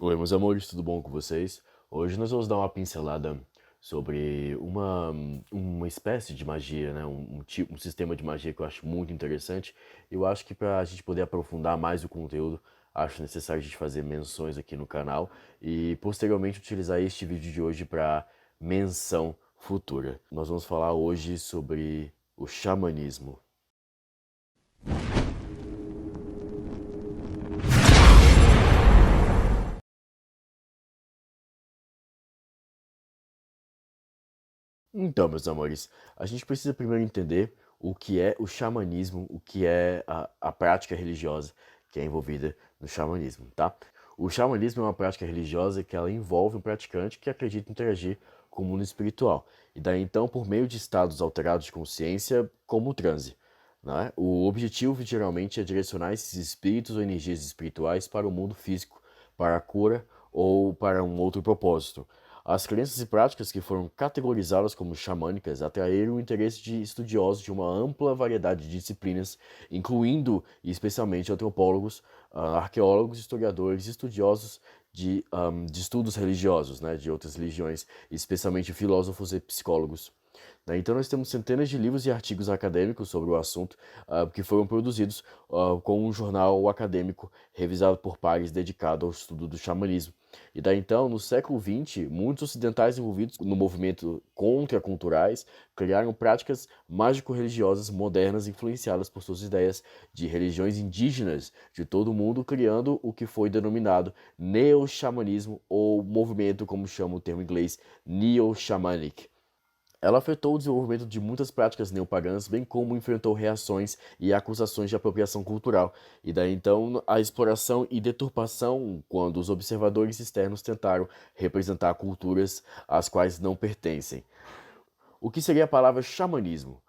Oi, meus amores, tudo bom com vocês? Hoje nós vamos dar uma pincelada sobre uma espécie de magia, né? Um sistema de magia que eu acho muito interessante. Eu acho que para a gente poder aprofundar mais o conteúdo, acho necessário a gente fazer menções aqui no canal e posteriormente utilizar este vídeo de hoje para menção futura. Nós vamos falar hoje sobre o xamanismo. Então, meus amores, a gente precisa primeiro entender o que é o xamanismo, o que é a prática religiosa que é envolvida no xamanismo, tá? O xamanismo é uma prática religiosa que ela envolve um praticante que acredita interagir com o mundo espiritual. E daí então, por meio de estados alterados de consciência, como o transe, né? O objetivo geralmente é direcionar esses espíritos ou energias espirituais para o mundo físico, para a cura ou para um outro propósito. As crenças e práticas que foram categorizadas como xamânicas atraíram o interesse de estudiosos de uma ampla variedade de disciplinas, incluindo e especialmente antropólogos, arqueólogos, historiadores, estudiosos de estudos religiosos, né, de outras religiões, especialmente filósofos e psicólogos. Né? Então, nós temos centenas de livros e artigos acadêmicos sobre o assunto que foram produzidos com um jornal acadêmico revisado por pares dedicado ao estudo do xamanismo. E daí então, no século XX, muitos ocidentais envolvidos no movimento contraculturais criaram práticas mágico-religiosas modernas influenciadas por suas ideias de religiões indígenas de todo o mundo, criando o que foi denominado neo-xamanismo ou movimento, como chama o termo em inglês, neo-shamanic. Ela afetou o desenvolvimento de muitas práticas neopagãs, bem como enfrentou reações e acusações de apropriação cultural, e daí então a exploração e deturpação quando os observadores externos tentaram representar culturas às quais não pertencem. O que seria a palavra xamanismo?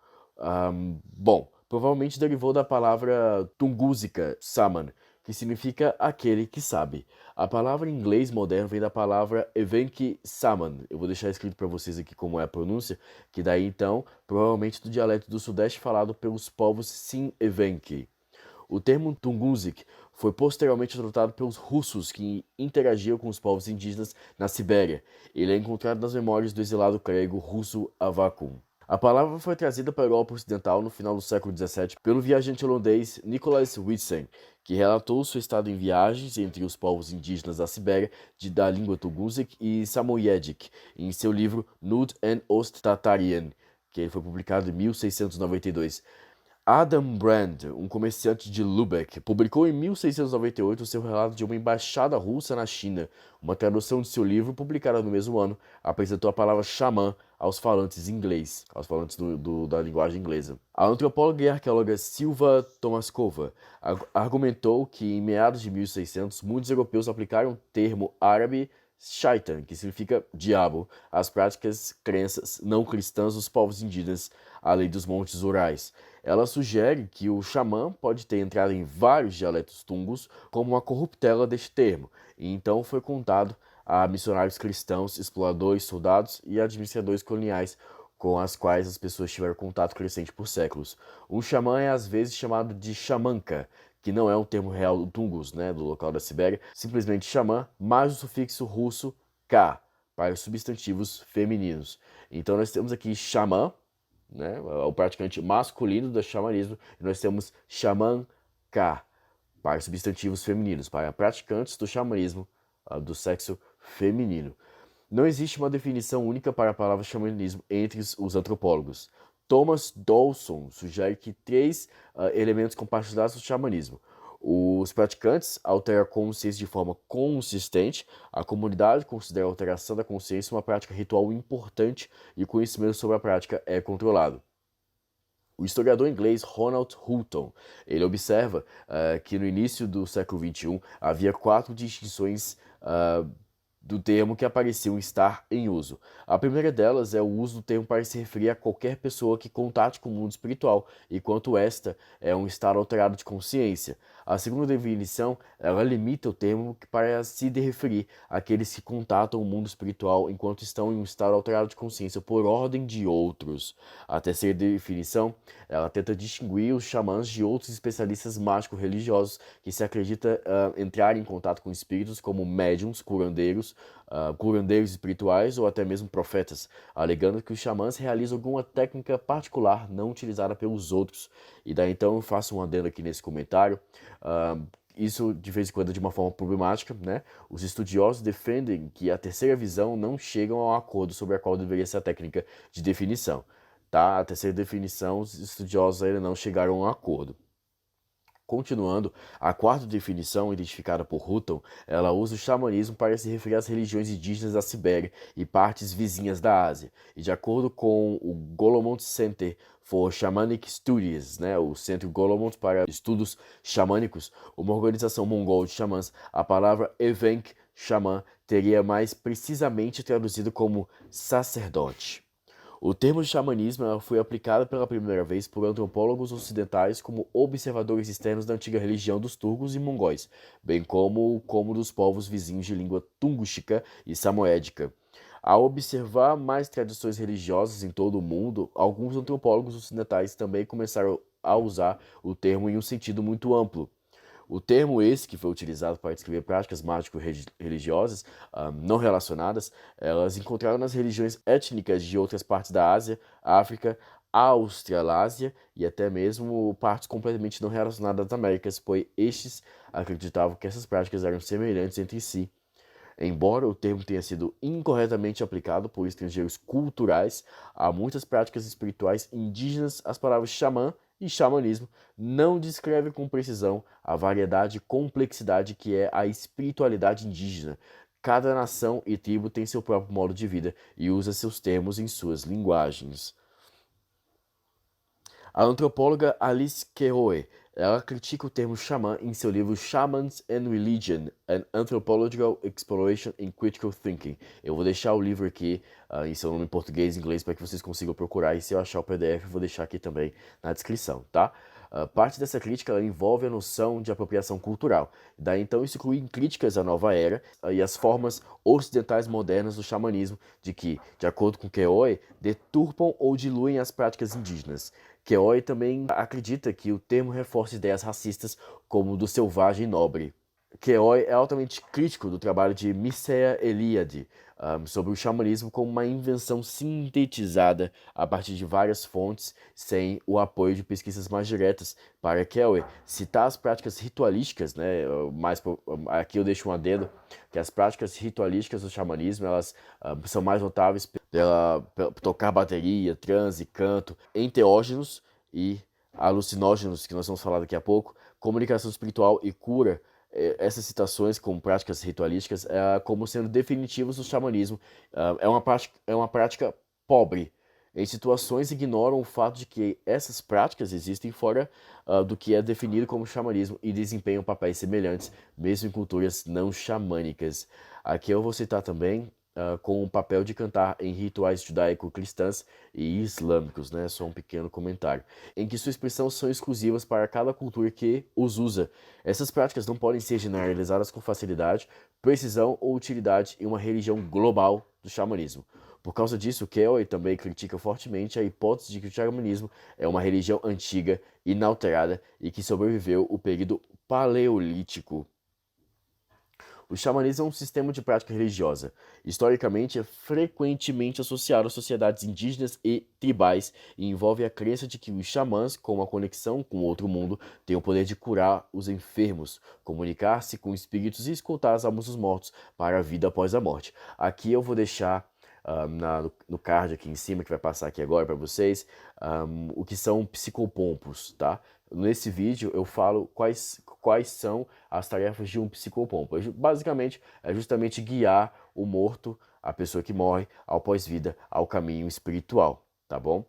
Bom, provavelmente derivou da palavra tungúsica, saman, que significa aquele que sabe. A palavra em inglês moderno vem da palavra Evenki Saman. Eu vou deixar escrito para vocês aqui como é a pronúncia, que daí então, provavelmente do dialeto do Sudeste falado pelos povos Sim-Evenki. O termo Tunguzik foi posteriormente adotado pelos russos que interagiam com os povos indígenas na Sibéria. Ele é encontrado nas memórias do exilado grego russo Avvakum. A palavra foi trazida para a Europa Ocidental no final do século XVII pelo viajante holandês Nicolaas Witsen, que relatou seu estado em viagens entre os povos indígenas da Sibéria da língua Tungusic e Samoyedic, em seu livro Noord- en Oost-Tatarien, que foi publicado em 1692. Adam Brand, um comerciante de Lübeck, publicou em 1698 seu relato de uma embaixada russa na China. Uma tradução de seu livro, publicada no mesmo ano, apresentou a palavra xamã aos falantes inglês, aos falantes da linguagem inglesa. A antropóloga e arqueóloga Silva Tomaskova argumentou que em meados de 1600 muitos europeus aplicaram o termo árabe shaitan, que significa diabo, às práticas crenças não cristãs dos povos indígenas, além dos montes Urais. Ela sugere que o xamã pode ter entrado em vários dialetos tungos como uma corruptela deste termo, e então foi contado a missionários cristãos, exploradores, soldados e administradores coloniais com as quais as pessoas tiveram contato crescente por séculos. Um xamã é às vezes chamado de xamanca, que não é um termo real do Tungus, né, do local da Sibéria, simplesmente xamã, mais o sufixo russo ka, para os substantivos femininos. Então nós temos aqui xamã, né, o praticante masculino do xamanismo, e nós temos xamã K, para substantivos femininos, para praticantes do xamanismo do sexo feminino. Não existe uma definição única para a palavra xamanismo entre os antropólogos. Thomas Dawson sugere que três elementos compartilhados do xamanismo. Os praticantes alteram a consciência de forma consistente. A comunidade considera a alteração da consciência uma prática ritual importante e o conhecimento sobre a prática é controlado. O historiador inglês Ronald Hulton, ele observa que no início do século XXI havia quatro distinções do termo que apareciam estar em uso. A primeira delas é o uso do termo para se referir a qualquer pessoa que contate com o mundo espiritual, enquanto esta é um estado alterado de consciência. A segunda definição, ela limita o termo para se referir àqueles que contatam o mundo espiritual enquanto estão em um estado alterado de consciência por ordem de outros. A terceira definição, ela tenta distinguir os xamãs de outros especialistas mágicos religiosos que se acredita entrar em contato com espíritos como médiums, curandeiros espirituais ou até mesmo profetas, alegando que os xamãs realizam alguma técnica particular não utilizada pelos outros. E daí então eu faço um adendo aqui nesse comentário. Uh, isso de vez em quando de uma forma problemática, né? Os estudiosos defendem que a terceira visão não chegam a um acordo sobre a qual deveria ser a técnica de definição. Tá? A terceira definição, os estudiosos ainda não chegaram a um acordo. Continuando, a quarta definição, identificada por Hutton, ela usa o xamanismo para se referir às religiões indígenas da Sibéria e partes vizinhas da Ásia. E de acordo com o Golomont Center for Shamanic Studies, né, o Centro Golomont para Estudos Xamânicos, uma organização mongol de xamãs, a palavra Evenk xamã teria mais precisamente traduzido como sacerdote. O termo de xamanismo foi aplicado pela primeira vez por antropólogos ocidentais como observadores externos da antiga religião dos turcos e mongóis, bem como dos povos vizinhos de língua tungustica e samoédica. Ao observar mais tradições religiosas em todo o mundo, alguns antropólogos ocidentais também começaram a usar o termo em um sentido muito amplo. O termo esse, que foi utilizado para descrever práticas mágico-religiosas não relacionadas, elas encontraram nas religiões étnicas de outras partes da Ásia, África, Australásia e até mesmo partes completamente não relacionadas às Américas, pois estes acreditavam que essas práticas eram semelhantes entre si. Embora o termo tenha sido incorretamente aplicado por estrangeiros culturais a muitas práticas espirituais indígenas, as palavras xamã e xamanismo não descrevem com precisão a variedade e complexidade que é a espiritualidade indígena. Cada nação e tribo tem seu próprio modo de vida e usa seus termos em suas linguagens. A antropóloga Alice Kehoe, ela critica o termo xamã em seu livro Shamans and Religion, An Anthropological Exploration in Critical Thinking. Eu vou deixar o livro aqui em seu nome em português e inglês para que vocês consigam procurar, e se eu achar o PDF eu vou deixar aqui também na descrição, tá? Parte dessa crítica ela envolve a noção de apropriação cultural. Daí então isso inclui críticas à nova era e as formas ocidentais modernas do xamanismo, de que, de acordo com Kehoe, deturpam ou diluem as práticas indígenas. Kehoe também acredita que o termo reforça ideias racistas como o do selvagem nobre. Kehoe é altamente crítico do trabalho de Mircea Eliade sobre o xamanismo como uma invenção sintetizada a partir de várias fontes, sem o apoio de pesquisas mais diretas. Para Kehoe, citar as práticas ritualísticas, né, aqui eu deixo um adendo, que as práticas ritualísticas do xamanismo elas são mais notáveis pela tocar bateria, transe, canto, enteógenos e alucinógenos, que nós vamos falar daqui a pouco, comunicação espiritual e cura. Essas citações como práticas ritualísticas como sendo definitivas do xamanismo. É uma prática pobre. Em situações ignoram o fato de que essas práticas existem fora do que é definido como xamanismo e desempenham papéis semelhantes, mesmo em culturas não xamânicas. Aqui eu vou citar também com o papel de cantar em rituais judaico-cristãs e islâmicos, né? Só um pequeno comentário, em que suas expressões são exclusivas para cada cultura que os usa. Essas práticas não podem ser generalizadas com facilidade, precisão ou utilidade em uma religião global do xamanismo. Por causa disso, Kehoe também critica fortemente a hipótese de que o xamanismo é uma religião antiga, inalterada e que sobreviveu o período paleolítico. O xamanismo é um sistema de prática religiosa. Historicamente, é frequentemente associado a sociedades indígenas e tribais e envolve a crença de que os xamãs, com uma conexão com outro mundo, têm o poder de curar os enfermos, comunicar-se com espíritos e escutar as almas dos mortos para a vida após a morte. Aqui eu vou deixar no card aqui em cima, que vai passar aqui agora para vocês, o que são psicopompos, tá? Nesse vídeo eu falo quais são as tarefas de um psicopompo. Basicamente, é justamente guiar o morto, a pessoa que morre, ao pós-vida, ao caminho espiritual, tá bom?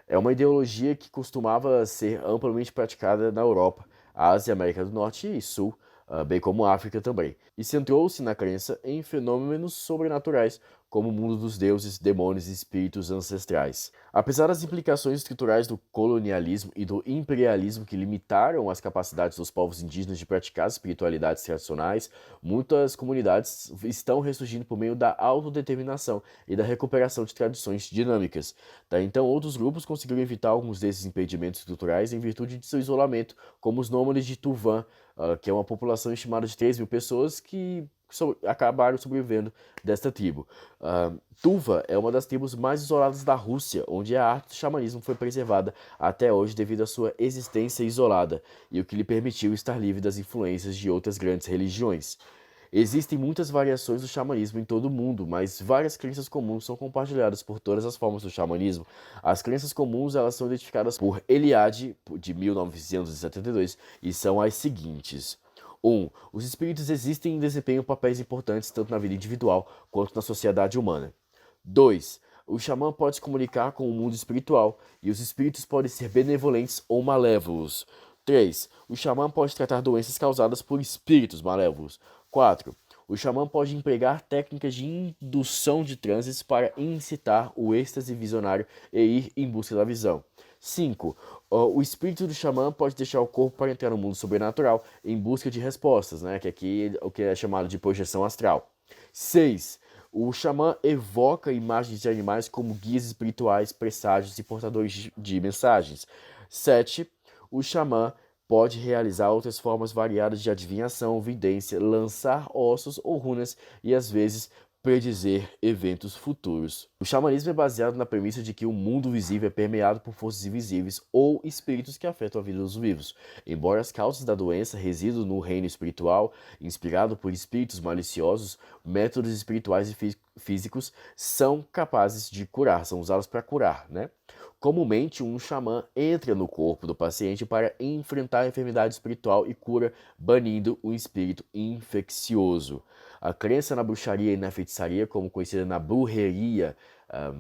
É uma ideologia que costumava ser amplamente praticada na Europa, Ásia, América do Norte e Sul, bem como África também. E centrou-se na crença em fenômenos sobrenaturais, como o mundo dos deuses, demônios e espíritos ancestrais. Apesar das implicações estruturais do colonialismo e do imperialismo que limitaram as capacidades dos povos indígenas de praticar espiritualidades tradicionais, muitas comunidades estão ressurgindo por meio da autodeterminação e da recuperação de tradições dinâmicas. Tá? Então, outros grupos conseguiram evitar alguns desses impedimentos estruturais em virtude de seu isolamento, como os nômades de Tuvan, que é uma população estimada de 3.000 pessoas que acabaram sobrevivendo desta tribo. Tuva é uma das tribos mais isoladas da Rússia, onde a arte do xamanismo foi preservada até hoje devido à sua existência isolada e o que lhe permitiu estar livre das influências de outras grandes religiões. Existem muitas variações do xamanismo em todo o mundo, mas várias crenças comuns são compartilhadas por todas as formas do xamanismo. As crenças comuns elas são identificadas por Eliade, de 1972, e são as seguintes. 1. Os espíritos existem e desempenham papéis importantes tanto na vida individual quanto na sociedade humana. 2. O xamã pode se comunicar com o mundo espiritual e os espíritos podem ser benevolentes ou malévolos. 3. O xamã pode tratar doenças causadas por espíritos malévolos. 4. O xamã pode empregar técnicas de indução de transes para incitar o êxtase visionário e ir em busca da visão. 5. O espírito do xamã pode deixar o corpo para entrar no mundo sobrenatural em busca de respostas, né? Que aqui é o que é chamado de projeção astral. 6. O xamã evoca imagens de animais como guias espirituais, presságios e portadores de mensagens. 7. O xamã pode realizar outras formas variadas de adivinhação, vidência, lançar ossos ou runas e, às vezes, predizer eventos futuros. O xamanismo é baseado na premissa de que o mundo visível é permeado por forças invisíveis ou espíritos que afetam a vida dos vivos. Embora as causas da doença residam no reino espiritual, inspirado por espíritos maliciosos, métodos espirituais e físicos são capazes de curar, são usados para curar, né? Comumente, um xamã entra no corpo do paciente para enfrentar a enfermidade espiritual e cura, banindo o espírito infeccioso. A crença na bruxaria e na feitiçaria, como conhecida na brujeria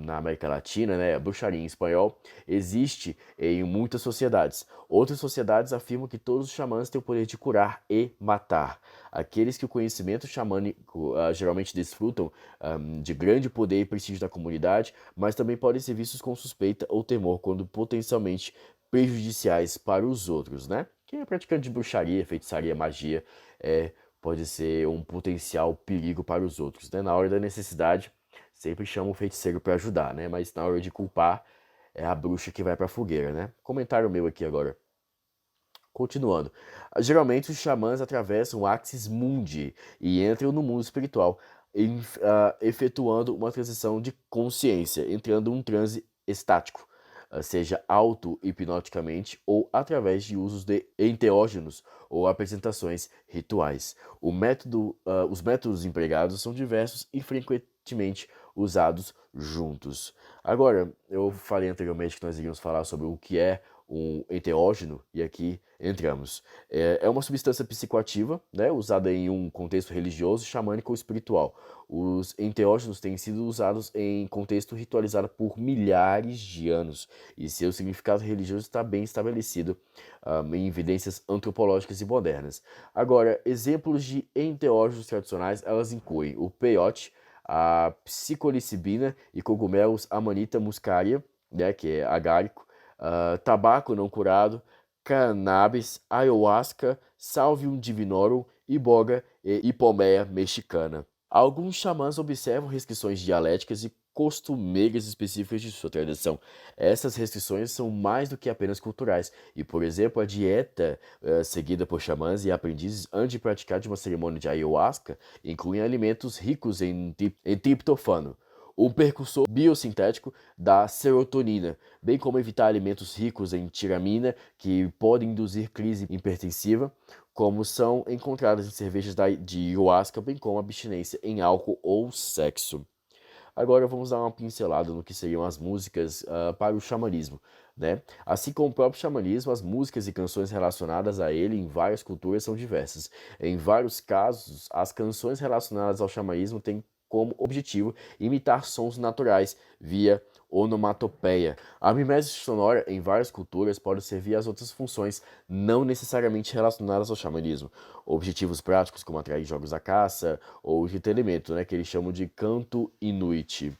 na América Latina, né, a bruxaria em espanhol, existe em muitas sociedades. Outras sociedades afirmam que todos os xamãs têm o poder de curar e matar. Aqueles que o conhecimento xamânico geralmente desfrutam de grande poder e prestígio da comunidade, mas também podem ser vistos com suspeita ou temor quando potencialmente prejudiciais para os outros, né? Quem é praticante de bruxaria, feitiçaria, magia, pode ser um potencial perigo para os outros, né? Na hora da necessidade, sempre chama o feiticeiro para ajudar, né? Mas na hora de culpar, é a bruxa que vai para a fogueira, né? Comentário meu aqui agora. Continuando. Geralmente os xamãs atravessam o Axis Mundi e entram no mundo espiritual, efetuando uma transição de consciência, entrando em um transe estático, seja auto-hipnoticamente ou através de usos de enteógenos ou apresentações rituais. Os métodos empregados são diversos e frequentemente usados juntos. Agora, eu falei anteriormente que nós iríamos falar sobre o que é um enteógeno, e aqui entramos. É uma substância psicoativa, né, usada em um contexto religioso, xamânico ou espiritual. Os enteógenos têm sido usados em contexto ritualizado por milhares de anos, e seu significado religioso está bem estabelecido em evidências antropológicas e modernas. Agora, exemplos de enteógenos tradicionais, elas incluem o peyote, a psicolicibina e cogumelos Amanita muscaria, né, que é agárico, tabaco não curado, cannabis, ayahuasca, salvium divinorum, iboga e hipomeia mexicana. Alguns xamãs observam restrições dialéticas e costumeiras específicas de sua tradição. Essas restrições são mais do que apenas culturais, e, por exemplo, a dieta seguida por xamãs e aprendizes antes de praticar de uma cerimônia de ayahuasca inclui alimentos ricos em triptofano, o precursor biosintético da serotonina, bem como evitar alimentos ricos em tiramina, que podem induzir crise hipertensiva, como são encontradas em cervejas de ayahuasca, bem como abstinência em álcool ou sexo. Agora vamos dar uma pincelada no que seriam as músicas para o xamanismo, né? Assim como o próprio xamanismo, as músicas e canções relacionadas a ele em várias culturas são diversas. Em vários casos, as canções relacionadas ao xamanismo têm como objetivo imitar sons naturais via onomatopeia. A mimese sonora em várias culturas pode servir às outras funções não necessariamente relacionadas ao xamanismo. Objetivos práticos como atrair jogos à caça ou de entretenimento, né, que eles chamam de canto inuit.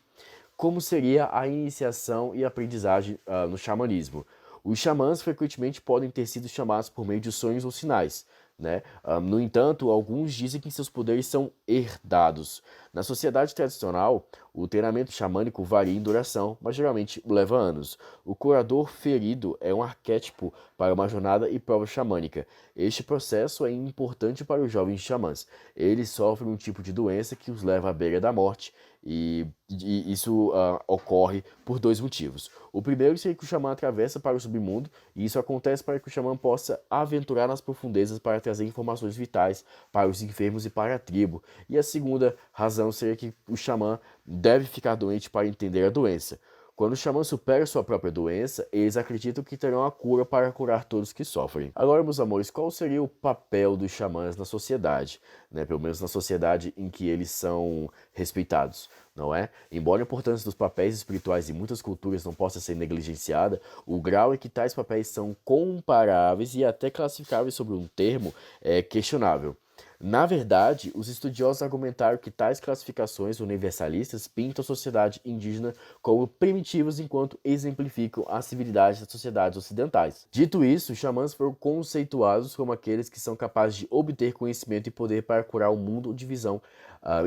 Como seria a iniciação e aprendizagem no xamanismo? Os xamãs frequentemente podem ter sido chamados por meio de sonhos ou sinais, né? No entanto, alguns dizem que seus poderes são herdados. Na sociedade tradicional, o treinamento xamânico varia em duração, mas geralmente leva anos. O curador ferido é um arquétipo para uma jornada e prova xamânica. Este processo é importante para os jovens xamãs. Eles sofrem um tipo de doença que os leva à beira da morte e isso ocorre por dois motivos. O primeiro seria que o xamã atravessa para o submundo, e isso acontece para que o xamã possa aventurar nas profundezas para trazer informações vitais para os enfermos e para a tribo. E a segunda razão seria que o xamã deve ficar doente para entender a doença. Quando o xamã supera sua própria doença, eles acreditam que terão a cura para curar todos que sofrem. Agora, meus amores, qual seria o papel dos xamãs na sociedade? Né? Pelo menos na sociedade em que eles são respeitados, não é? Embora a importância dos papéis espirituais em muitas culturas não possa ser negligenciada, o grau em que tais papéis são comparáveis e até classificáveis sobre um termo é questionável. Na verdade, os estudiosos argumentaram que tais classificações universalistas pintam a sociedade indígena como primitivos enquanto exemplificam a civilidade das sociedades ocidentais. Dito isso, os xamãs foram conceituados como aqueles que são capazes de obter conhecimento e poder para curar o mundo de visão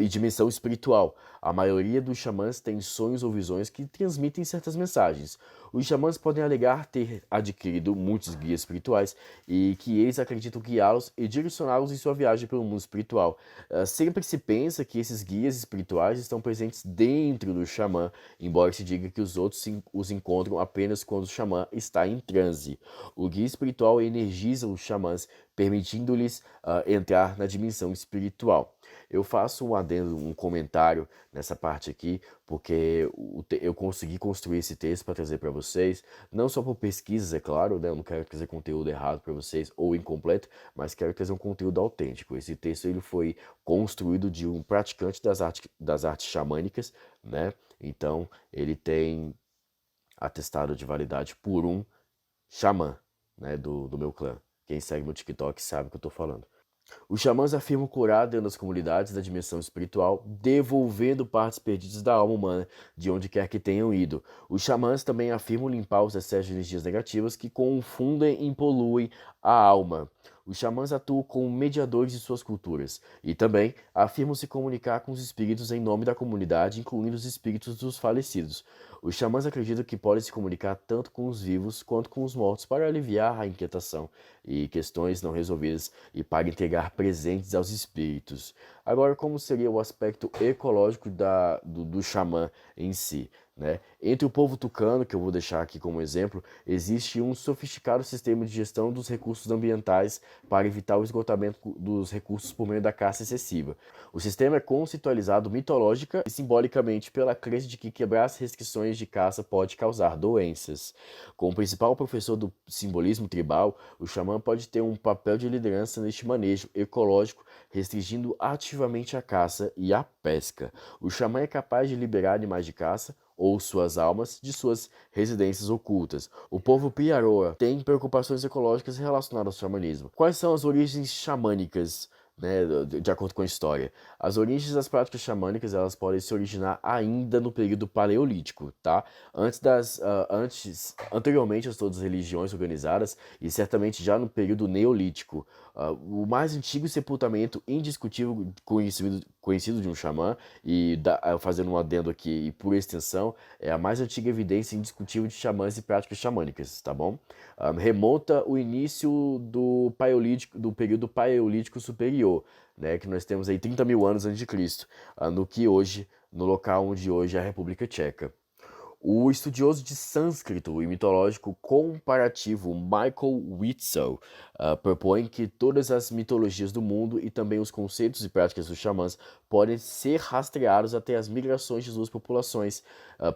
e dimensão espiritual. A maioria dos xamãs tem sonhos ou visões que transmitem certas mensagens. Os xamãs podem alegar ter adquirido muitos guias espirituais e que eles acreditam guiá-los e direcioná-los em sua viagem pelo mundo espiritual. Sempre se pensa que esses guias espirituais estão presentes dentro do xamã, embora se diga que os outros os encontram apenas quando o xamã está em transe. O guia espiritual energiza os xamãs, permitindo-lhes entrar na dimensão espiritual. Eu faço um adendo, um comentário nessa parte aqui, porque eu consegui construir esse texto para trazer para vocês, não só por pesquisas, é claro, né? Eu não quero trazer conteúdo errado para vocês ou incompleto, mas quero trazer um conteúdo autêntico. Esse texto ele foi construído de um praticante das artes xamânicas, né? Então, ele tem atestado de validade por um xamã, né, do meu clã. Quem segue meu TikTok sabe o que eu tô falando. Os xamãs afirmam curar dentro das comunidades da dimensão espiritual, devolvendo partes perdidas da alma humana de onde quer que tenham ido. Os xamãs também afirmam limpar os excessos de energias negativas que confundem e poluem a alma. Os xamãs atuam como mediadores de suas culturas e também afirmam se comunicar com os espíritos em nome da comunidade, incluindo os espíritos dos falecidos. Os xamãs acreditam que podem se comunicar tanto com os vivos quanto com os mortos para aliviar a inquietação e questões não resolvidas e para entregar presentes aos espíritos. Agora, como seria o aspecto ecológico do xamã em si? Né? Entre o povo tucano, que eu vou deixar aqui como exemplo, existe um sofisticado sistema de gestão dos recursos ambientais para evitar o esgotamento dos recursos por meio da caça excessiva. O sistema é conceitualizado mitológica e simbolicamente pela crença de que quebrar as restrições de caça pode causar doenças. Como principal professor do simbolismo tribal, o xamã pode ter um papel de liderança neste manejo ecológico, restringindo ativamente a caça e a pesca. O xamã é capaz de liberar animais de caça ou suas almas de suas residências ocultas. O povo Piaroa tem preocupações ecológicas relacionadas ao xamanismo. Quais são as origens xamânicas? Né, de acordo com a história. As origens das práticas xamânicas elas podem se originar ainda no período paleolítico, tá? Anteriormente a todas as religiões organizadas e certamente já no período neolítico. O mais antigo sepultamento indiscutível conhecido de um xamã, fazendo um adendo aqui e por extensão, é a mais antiga evidência indiscutível de xamãs e práticas xamânicas, tá bom? Remonta o início do período paleolítico superior, né, que nós temos aí 30 mil anos antes de Cristo, no local onde hoje é a República Tcheca. O estudioso de sânscrito e mitológico comparativo Michael Witzel propõe que todas as mitologias do mundo e também os conceitos e práticas dos xamãs podem ser rastreados até as migrações de duas populações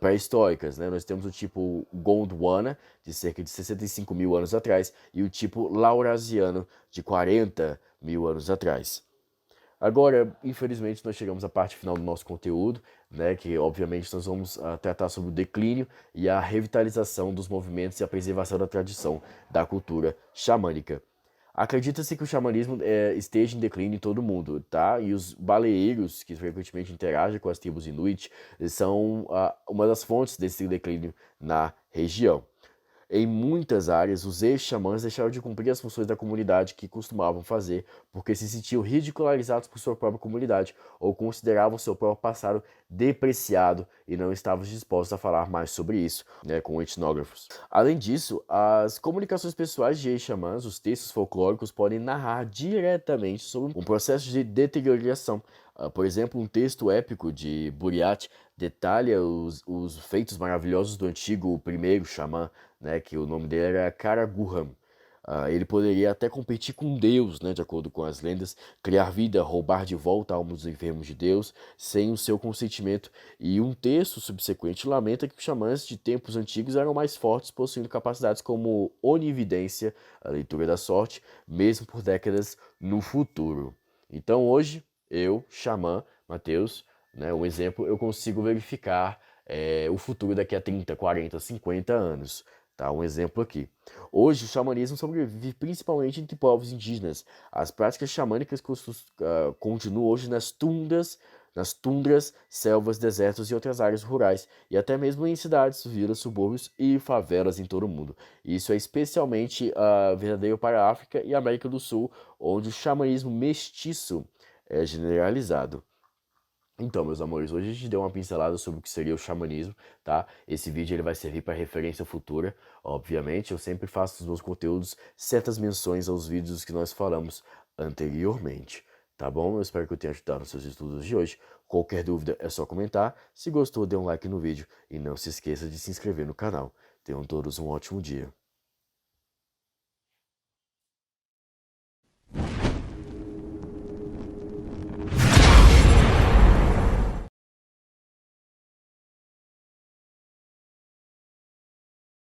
pré-históricas. Né? Nós temos o tipo Gondwana, de cerca de 65 mil anos atrás, e o tipo Laurasiano, de 40 mil anos atrás. Agora, infelizmente, nós chegamos à parte final do nosso conteúdo, né, que obviamente nós vamos tratar sobre o declínio e a revitalização dos movimentos e a preservação da tradição da cultura xamânica. Acredita-se que o xamanismo esteja em declínio em todo o mundo, tá? E os baleeiros, que frequentemente interagem com as tribos Inuit, são uma das fontes desse declínio na região. Em muitas áreas, os ex-xamãs deixaram de cumprir as funções da comunidade que costumavam fazer, porque se sentiam ridicularizados por sua própria comunidade ou consideravam seu próprio passado depreciado e não estavam dispostos a falar mais sobre isso, né, com etnógrafos. Além disso, as comunicações pessoais de ex-xamãs, os textos folclóricos, podem narrar diretamente sobre um processo de deterioração. Por exemplo, um texto épico de Buriat detalha os feitos maravilhosos do antigo primeiro xamã, né, que o nome dele era Karaguham. Ele poderia até competir com Deus, né, de acordo com as lendas, criar vida, roubar de volta almas dos enfermos de Deus, sem o seu consentimento. E um texto subsequente lamenta que os xamãs de tempos antigos eram mais fortes, possuindo capacidades como onividência, a leitura da sorte, mesmo por décadas no futuro. Então hoje, eu, xamã, Mateus, né, um exemplo, eu consigo verificar o futuro daqui a 30, 40, 50 anos. Tá? Um exemplo aqui. Hoje, o xamanismo sobrevive principalmente entre povos indígenas. As práticas xamânicas continuam hoje nas tundras, selvas, desertos e outras áreas rurais, e até mesmo em cidades, vilas, subúrbios e favelas em todo o mundo. Isso é especialmente verdadeiro para a África e a América do Sul, onde o xamanismo mestiço é generalizado. Então, meus amores, hoje a gente deu uma pincelada sobre o que seria o xamanismo, tá? Esse vídeo ele vai servir para referência futura. Obviamente, eu sempre faço nos meus conteúdos certas menções aos vídeos que nós falamos anteriormente, tá bom? Eu espero que eu tenha ajudado nos seus estudos de hoje. Qualquer dúvida é só comentar. Se gostou, dê um like no vídeo e não se esqueça de se inscrever no canal. Tenham todos um ótimo dia.